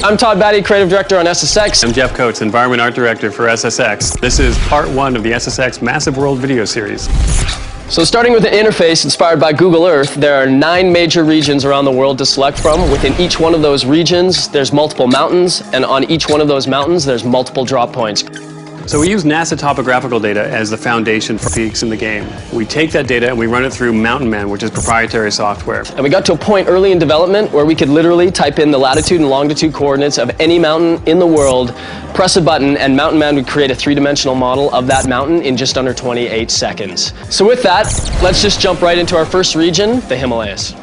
I'm Todd Batty, Creative Director on SSX. I'm Jeff Coates, Environment Art Director for SSX. This is part 1 of the SSX Massive World video series. So starting with an interface inspired by Google Earth, there are 9 major regions around the world to select from. Within each one of those regions, there's multiple mountains, and on each one of those mountains, there's multiple drop points. So we use NASA topographical data as the foundation for peaks in the game. We take that data and we run it through Mountain Man, which is proprietary software. And we got to a point early in development where we could literally type in the latitude and longitude coordinates of any mountain in the world, press a button, and Mountain Man would create a 3-dimensional model of that mountain in just under 28 seconds. So with that, let's just jump right into our first region, the Himalayas.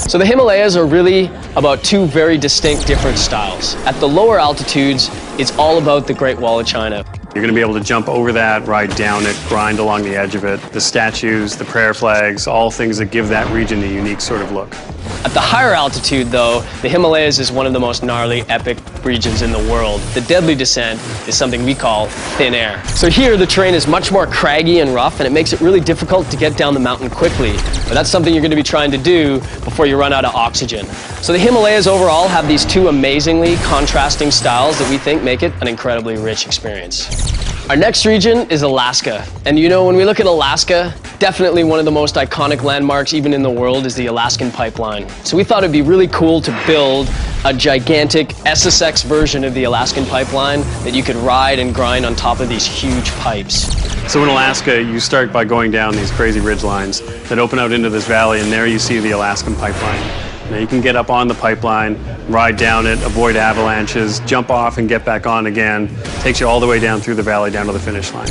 So the Himalayas are really about 2 very distinct different styles. At the lower altitudes, it's all about the Great Wall of China. You're going to be able to jump over that, ride down it, grind along the edge of it. The statues, the prayer flags, all things that give that region a unique sort of look. At the higher altitude, though, the Himalayas is one of the most gnarly, epic regions in the world. The deadly descent is something we call thin air. So here, the terrain is much more craggy and rough, and it makes it really difficult to get down the mountain quickly. But that's something you're going to be trying to do before you run out of oxygen. So the Himalayas overall have these 2 amazingly contrasting styles that we think make it an incredibly rich experience. Our next region is Alaska. And you know, when we look at Alaska, definitely one of the most iconic landmarks even in the world is the Alaskan Pipeline. So we thought it'd be really cool to build a gigantic SSX version of the Alaskan Pipeline that you could ride and grind on top of these huge pipes. So in Alaska, you start by going down these crazy ridge lines that open out into this valley, and there you see the Alaskan Pipeline. Now you can get up on the pipeline, ride down it, avoid avalanches, jump off and get back on again. Takes you all the way down through the valley down to the finish line.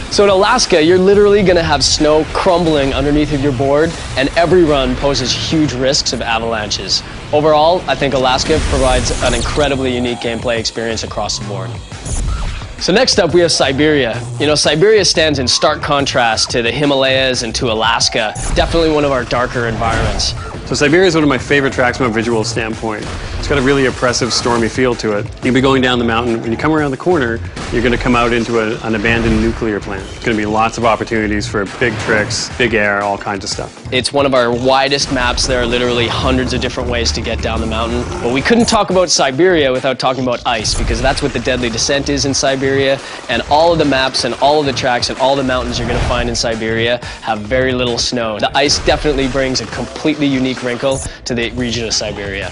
So in Alaska, you're literally going to have snow crumbling underneath of your board, and every run poses huge risks of avalanches. Overall, I think Alaska provides an incredibly unique gameplay experience across the board. So next up, we have Siberia. You know, Siberia stands in stark contrast to the Himalayas and to Alaska. Definitely one of our darker environments. So Siberia is one of my favorite tracks from a visual standpoint. It's got a really oppressive, stormy feel to it. You'll be going down the mountain. When you come around the corner, you're going to come out into an abandoned nuclear plant. There's going to be lots of opportunities for big tricks, big air, all kinds of stuff. It's one of our widest maps. There are literally hundreds of different ways to get down the mountain. But we couldn't talk about Siberia without talking about ice, because that's what the deadly descent is in Siberia. And all of the maps and all of the tracks and all the mountains you're going to find in Siberia have very little snow. The ice definitely brings a completely unique wrinkle to the region of Siberia.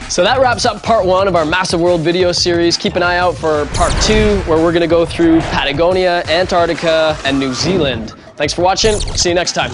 So that wraps up part 1 of our Massive World video series. Keep an eye out for part 2, where we're going to go through Patagonia, Antarctica, and New Zealand. Thanks for watching. See you next time.